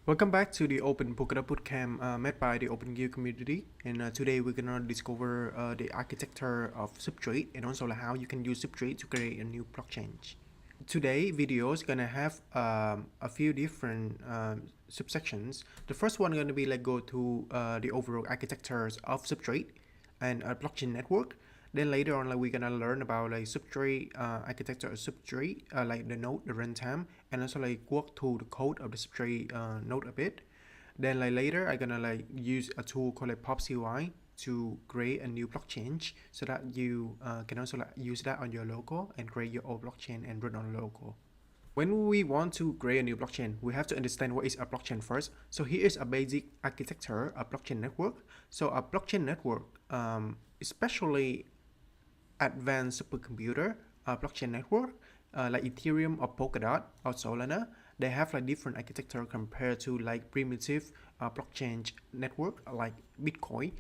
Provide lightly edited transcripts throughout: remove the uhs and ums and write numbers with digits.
Welcome back to the Open Polkadot Bootcamp made by the OpenGuild community. And today we're gonna discover the architecture of Substrate and also how you can use Substrate to create a new blockchain. Today video is gonna have a few different subsections. The first one gonna be go to the overall architectures of Substrate and a blockchain network. Then later on, we're gonna learn about Substrate architecture of Substrate, like the node, the runtime, and also work through the code of the Substrate node a bit. Then later, I'm gonna use a tool called Pop CLI to create a new blockchain, so that you can also use that on your local and create your own blockchain and run on local. When we want to create a new blockchain, we have to understand what is a blockchain first. So here is a basic architecture of blockchain network. So a blockchain network, especially advanced supercomputer blockchain network like Ethereum or Polkadot or Solana, they have different architecture compared to primitive blockchain network like Bitcoin.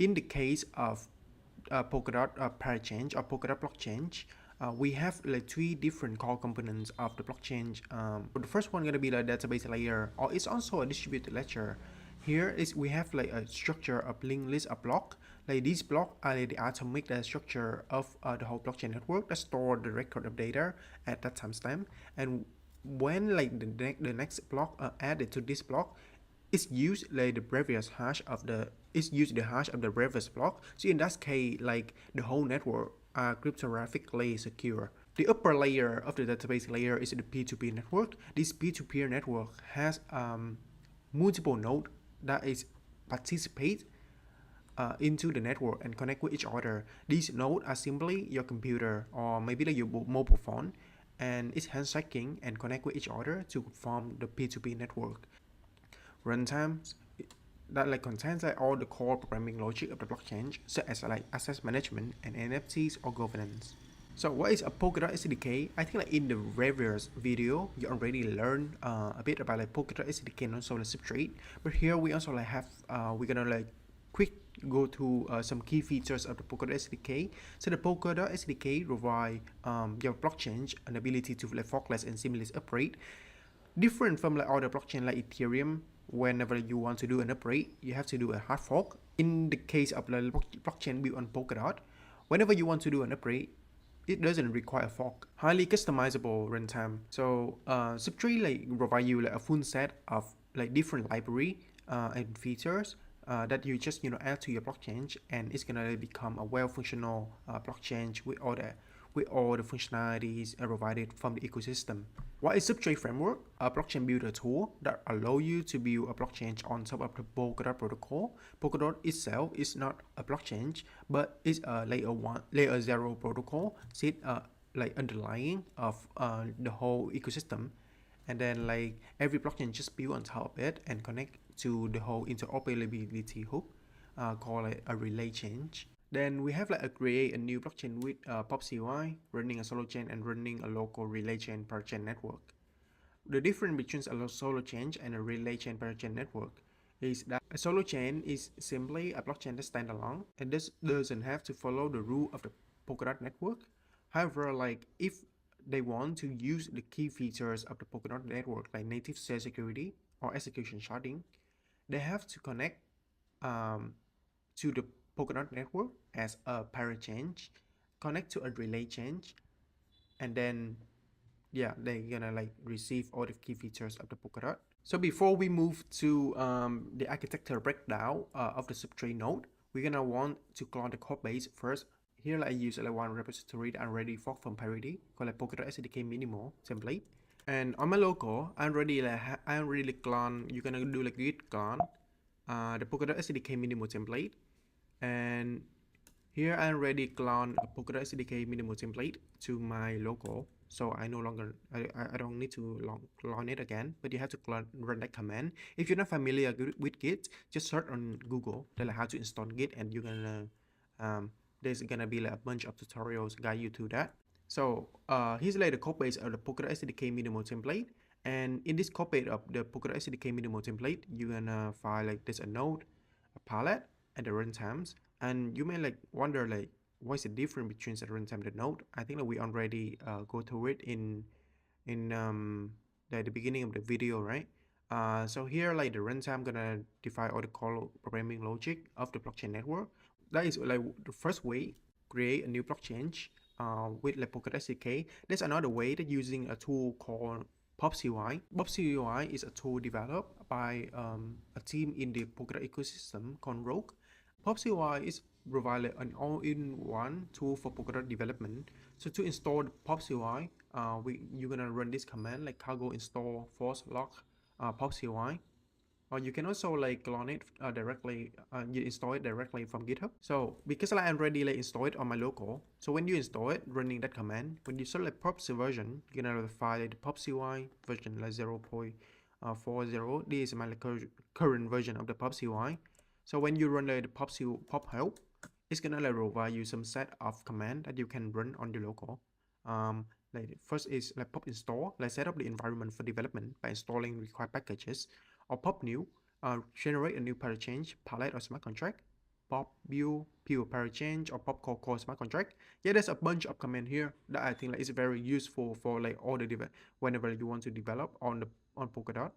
In the case of Polkadot parachain or Polkadot blockchain, we have three different core components of the blockchain. The first one gonna be the database layer, or it's also a distributed ledger. Here is we have a structure of linked list of block. These blocks are the atomic structure of the whole blockchain network that store the record of data at that timestamp. And when the next block added to this block, it's used the previous hash of the hash of the previous block. So in that case, the whole network are cryptographically secure. The upper layer of the database layer is the P2P network. This P2P network has multiple nodes that is participate into the network and connect with each other. These nodes are simply your computer or maybe your mobile phone, and it's handshaking and connect with each other to form the P2P network. Runtimes that contains all the core programming logic of the blockchain, such as access management and NFTs or governance. So what is a Polkadot SDK? I think in the previous video you already learned a bit about Polkadot SDK and also the Substrate. But here we also have we're gonna quick go to some key features of the Polkadot SDK. So the Polkadot SDK provide your blockchain an ability to forkless and seamless upgrade. Different from other blockchain like Ethereum, whenever you want to do an upgrade, you have to do a hard fork. In the case of the blockchain built on Polkadot, whenever you want to do an upgrade, it doesn't require a fork. Highly customizable runtime. So Substrate provide you a full set of different library and features that you just add to your blockchain, and it's gonna become a well-functional blockchain with all the functionalities provided from the ecosystem. What is Substrate framework? A blockchain builder tool that allows you to build a blockchain on top of the Polkadot protocol. Polkadot itself is not a blockchain, but it's a layer 0 protocol, sit underlying of the whole ecosystem. And then every blockchain just built on top of it and connect to the whole interoperability hook called a relay chain. Then we have create a new blockchain with Pop CLI, running a Solochain and running a local relay chain parachain network. The difference between a Solochain and a relay chain parachain network is that a Solochain is simply a blockchain that stands alone and this doesn't have to follow the rule of the Polkadot network. However, if they want to use the key features of the Polkadot network like native state security or execution sharding, they have to connect to the Polkadot network as a parachain, connect to a relay chain, and then they're gonna receive all the key features of the Polkadot. So before we move to the architecture breakdown of the Substrate node, we're gonna want to clone the code base first. Here I use one repository that I already forked from Parity called Polkadot SDK minimal template. And on my local, I already clone. You're gonna do git clone the Polkadot SDK minimal template. And here I already clone a Polkadot SDK minimal template to my local, so I don't need to clone it again, but you have to run that command. If you're not familiar with Git, just search on Google how to install Git, and you're gonna there's gonna be a bunch of tutorials guide you to that. So here's the code base of the Polkadot SDK minimal template, and in this code base of the Polkadot SDK minimal template, you're gonna find there's a node, a palette, and the runtimes. And you may wonder what's the difference between the runtime and the node. I think we already go through it in the beginning of the video, right? So here, like the runtime, gonna define all the core programming logic of the blockchain network. That is like the first way, create a new blockchain with like Polkadot SDK. There's another way that using a tool called Pop CLI. Pop CLI is a tool developed by a team in the Polkadot ecosystem called Rogue. Pop CLI is provided an all-in-one tool for Polkadot development. So to install the Pop CLI, you're gonna run this command like cargo install force lock Pop CLI. Or you can also like clone it directly, you install it directly from GitHub. So because I already like installed it on my local, so when you install it, running that command, when you select Pop version, you're gonna notify the Pop CLI version like 0.40. This is my like, current version of the Pop CLI. So when you run the Pop help, it's gonna like provide you some set of command that you can run on the local. Like first is like pop install, like set up the environment for development by installing required packages, or pop new, generate a new parachain, palette or smart contract, pop build, pure parachain, or pop core smart contract. Yeah, there's a bunch of command here that I think like is very useful for like all the whenever you want to develop on Polkadot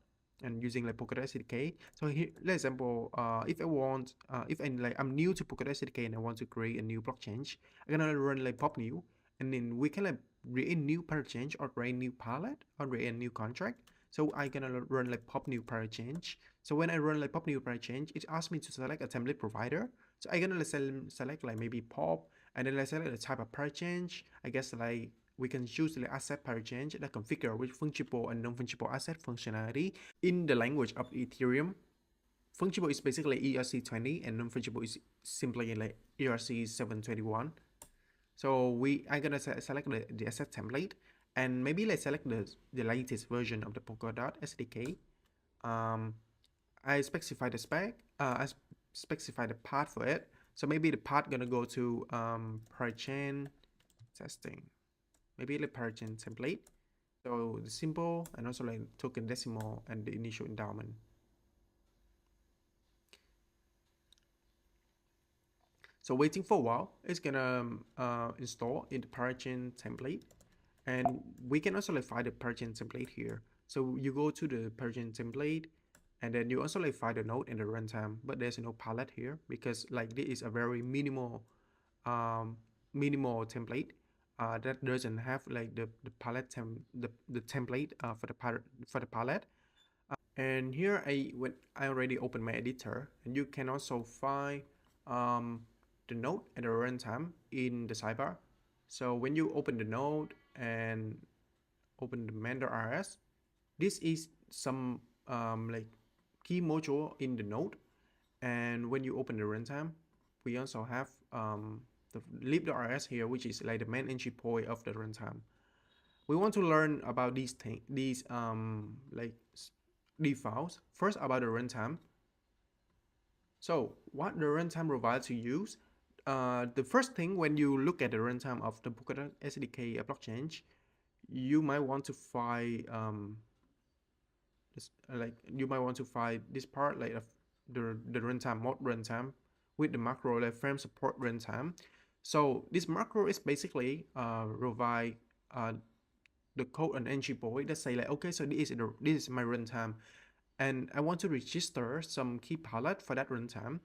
and using like Polkadot SDK. So here, for example, if I want, if I'm new to Polkadot SDK and I want to create a new blockchain, I'm gonna run like pop new, and then we can like create a new parachain or create a new palette or create a new contract. So I'm gonna run like pop new parachain. So when I run like pop new parachain, it asks me to select a template provider. So I'm gonna like select like maybe pop, and then let's select the type of parachain. I guess like we can choose the asset parachain that configure with fungible and non-fungible asset functionality in the language of Ethereum. Fungible is basically ERC20 and non-fungible is simply like ERC721. So I'm gonna select the asset template, and maybe let's select the latest version of the Polkadot SDK. I specify the spec, I specify the path for it. So maybe the path gonna go to parachain testing. Maybe the parachain template. So the symbol and also like token decimal and the initial endowment. So waiting for a while, it's gonna install in the parachain template, and we can also like find the parachain template here. So you go to the parachain template, and then you also like find the node in the runtime, but there's no palette here because like this is a very minimal template that doesn't have like the palette the template for the palette. And here when I already opened my editor, and you can also find the node and the runtime in the sidebar. So when you open the node and open the Mender.rs, this is some like key module in the node. And when you open the runtime, we also have the lib.rs here, which is like the main entry point of the runtime. We want to learn about these like defaults. First, about the runtime. So what the runtime provides to use. The first thing when you look at the runtime of the Polkadot SDK blockchain, you might want to find this part like the runtime mod runtime with the macro like frame support runtime. So this macro is basically provide the code and entry point that say like, okay, so this is my runtime, and I want to register some key palette for that runtime.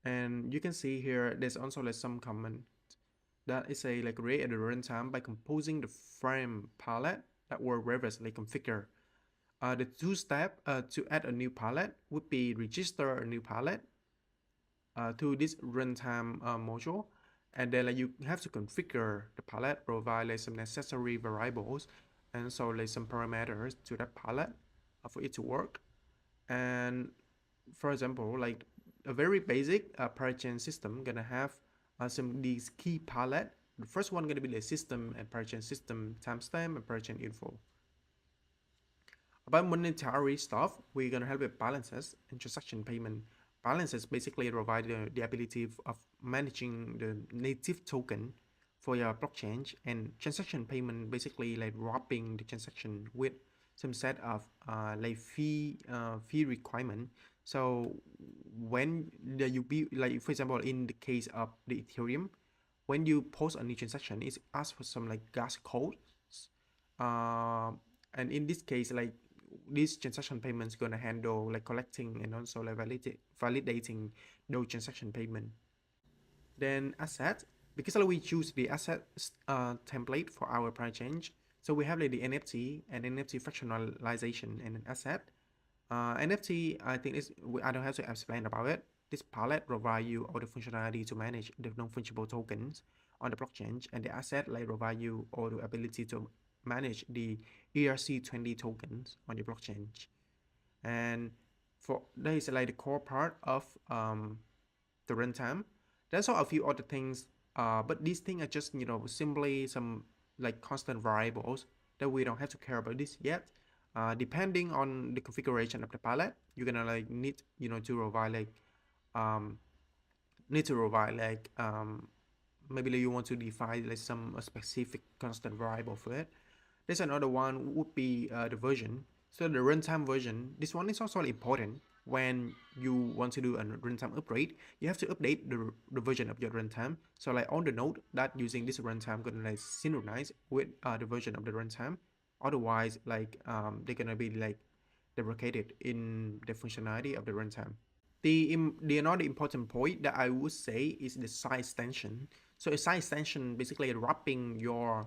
And you can see here there's also like some comment that is a like create at the runtime by composing the frame palette that were previously configured. The two steps to add a new palette would be register a new palette to this runtime module, and then like you have to configure the palette, provide like some necessary variables, and so like some parameters to that palette for it to work. And for example, like a very basic parachain system gonna have some these key palette. The first one gonna be the system and parachain system timestamp and parachain info. About monetary stuff, we're gonna help with balances and transaction payment. Balances basically provide the ability of managing the native token for your blockchain, and transaction payment basically like wrapping the transaction with some set of like fee requirement. So when you be like, for example, in the case of the Ethereum, when you post a new transaction, it asks for some like gas codes, and in this case, like these transaction payments gonna handle like collecting and also like validating those transaction payment. Then asset, because we choose the asset template for our parachain, so we have like the NFT and NFT fractionalization and an asset. NFT, I think I don't have to explain about it. This palette provides you all the functionality to manage the non-fungible tokens on the blockchain, and the asset like provide you all the ability to manage the ERC20 tokens on your blockchain. And for that is like the core part of the runtime. There's also a few other things, but these things are just simply some like constant variables that we don't have to care about this yet. Depending on the configuration of the palette, you're gonna like need to provide like maybe like you want to define like some specific constant variable for it. There's another one would be the version. So the runtime version, this one is also important. When you want to do a runtime upgrade, you have to update the version of your runtime. So like on the node that using this runtime gonna like synchronize with the version of the runtime. Otherwise, like they're gonna be like deprecated in the functionality of the runtime. The another important point that I would say is the side extension. So a side extension basically wrapping your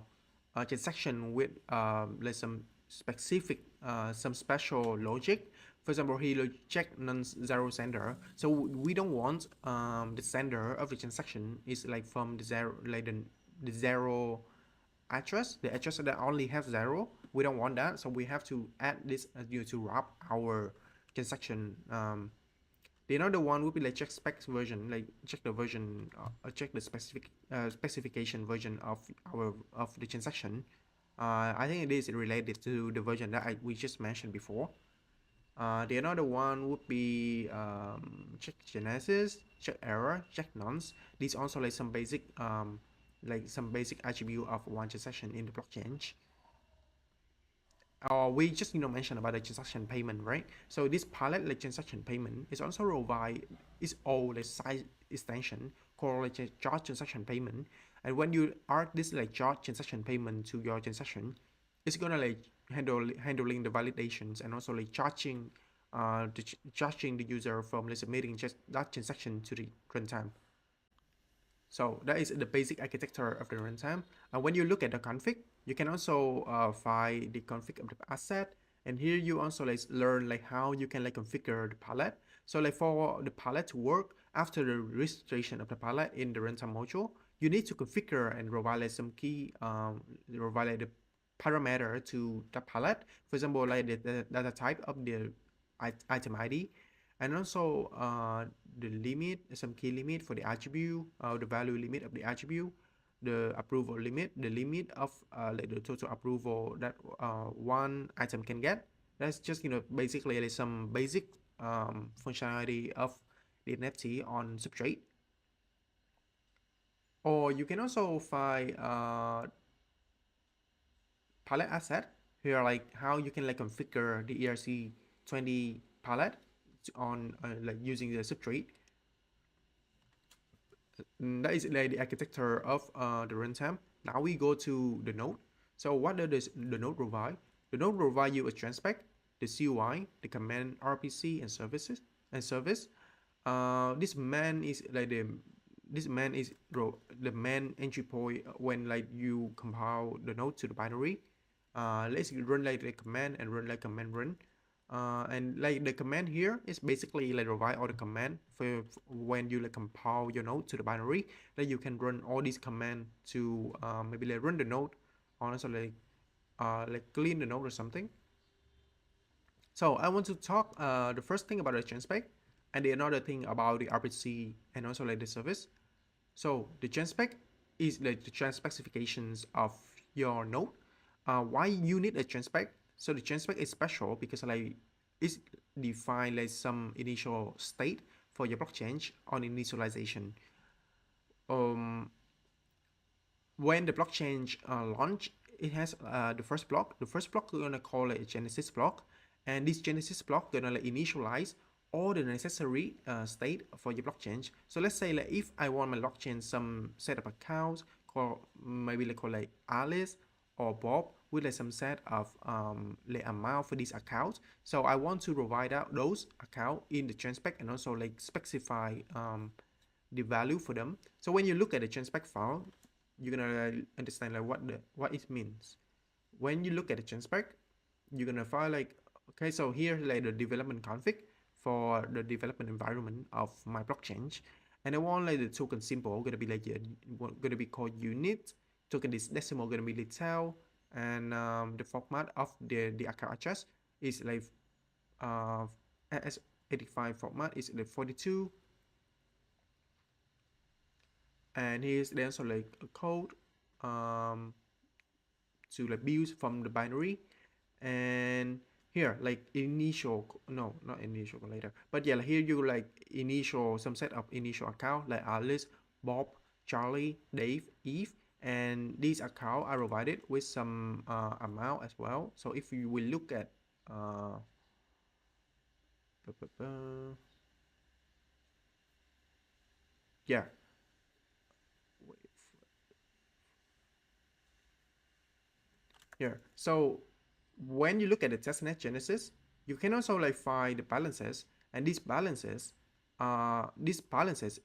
transaction with like some specific some special logic. For example, here check non-zero sender. So we don't want the sender of the transaction is like from the zero, like the zero address, the address that only have zero. We don't want that, so we have to add this to wrap our transaction. The another one would be like check specs version, like check the version, check the specification version of the transaction. I think it is related to the version that we just mentioned before. The another one would be check genesis, check error, check nonce. These also like some basic attribute of one transaction in the blockchain. We just mentioned about the transaction payment, right? So this palette like transaction payment is also provide its own like side extension called like charge transaction payment. And when you add this like charge transaction payment to your transaction, it's gonna like handling the validations and also like charging the user from like submitting just that transaction to the runtime. So that is the basic architecture of the runtime. When you look at the config, you can also find the config of the asset. And here you also like learn like how you can like configure the palette. So like for the palette to work after the registration of the palette in the runtime module, you need to configure and provide like some key, provide like the parameter to the palette. For example, like the data type of the item ID, and also the limit, some key limit for the attribute, the value limit of the attribute, the approval limit, the limit of like the total approval that one item can get. That's just basically like some basic functionality of the NFT on Substrate. Or you can also find palette asset here, like how you can like configure the ERC20 palette on like using the Substrate. That is like the architecture of the runtime. Now we go to the node. So what does the node provide? The node provide you a transpect, the CUI, the command RPC and services and service. This man is like the main entry point when like you compile the node to the binary. Let's run like the command and run like command run. And like the command here is basically like provide all the command for when you like compile your node to the binary, that you can run all these command to maybe like run the node, or also like clean the node or something. So I want to talk the first thing about the transpect, and the another thing about the RPC and also like the service. So the transpect is like the trans specifications of your node. Why you need a transpect? So the transpect is special because like it's define like some initial state for your blockchain on initialization. When the blockchain launch, it has the first block. The first block we're gonna call it a genesis block, and this genesis block gonna like initialize all the necessary state for your blockchain. So let's say like if I want my blockchain some set of accounts called maybe like call like Alice or Bob with like some set of the amount for these accounts. So I want to provide out those account in the chain spec and also like specify the value for them. So when you look at the chain spec file, you're gonna understand like what it means. When you look at the chain spec, you're gonna find like, okay, so here like the development config for the development environment of my blockchain, and I want like the token symbol gonna be like gonna be called unit, token is decimal gonna be literal, and the format of the account address is like AS85 format is like 42, and here's then also like a code to like build from the binary. And here like initial, no, not initial later, but yeah, like here you like initial some set of initial account like Alice, Bob, Charlie, Dave, Eve, and these accounts are provided with some amount as well. So if you will look at yeah, here, so when you look at the testnet genesis, you can also like find the balances, and these balances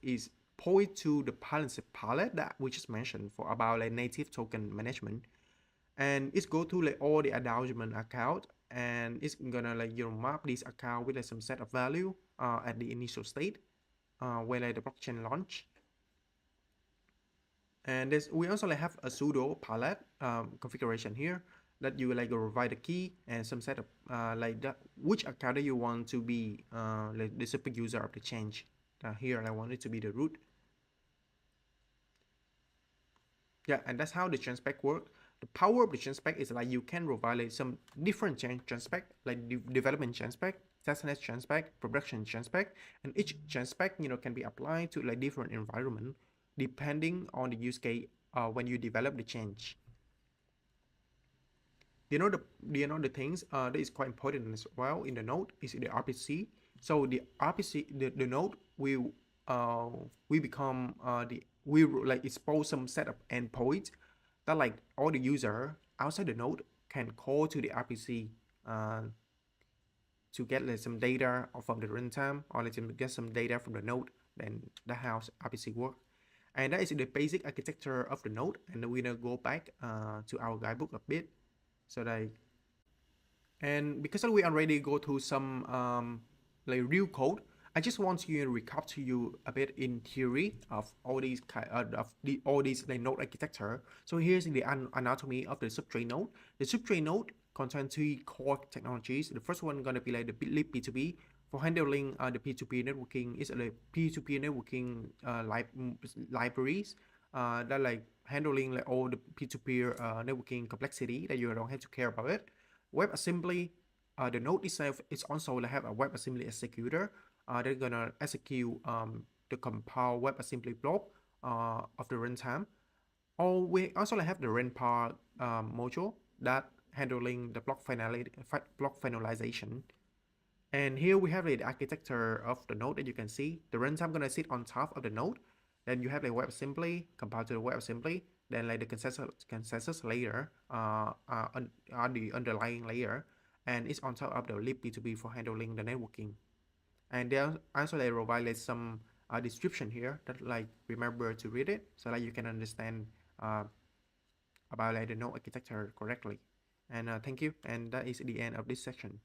is point to the balance palette that we just mentioned for about like native token management, and it's go to like all the acknowledgement account, and it's gonna like map this account with like some set of value at the initial state where like the blockchain launch. And we also like have a pseudo palette configuration here that you like provide a key and some set of like that which account that you want to be like the super user of the change. Here I want it to be the root. Yeah, and that's how the chain spec work. The power of the chain spec is like you can provide like some different chain spec, like development chain spec, testnet chain spec, production chain spec, and each chain spec can be applied to like different environment depending on the use case when you develop the change. The things that is quite important as well in the node is the RPC. So the RPC, the node will become we like expose some set of endpoints that like all the user outside the node can call to the RPC to get like some data from the runtime or like to get some data from the node. Then that's how RPC work. And that is the basic architecture of the node. And we're gonna go back to our guidebook a bit. So like, and because we already go through some like real code, I just want to recap to you a bit in theory of all these all these like node architecture. So here's the anatomy of the substrate node. The substrate node contains three core technologies. The first one gonna be like the lib P2P for handling the P2P networking. Is the P2P networking libraries that like handling like all the P2P networking complexity that you don't have to care about it. WebAssembly, the node itself is also have a WebAssembly executor. They're gonna execute the compile WebAssembly block of the runtime. Or we also have the RenPar module that handling the block finalization. And here we have the architecture of the node that you can see. The runtime gonna sit on top of the node. Then you have the WebAssembly compiled to the WebAssembly. Then like the consensus layer on the underlying layer, and it's on top of the lib P2P for handling the networking. And then also they provide like some description here that like remember to read it so that you can understand about like the node architecture correctly. And thank you, and that is the end of this section.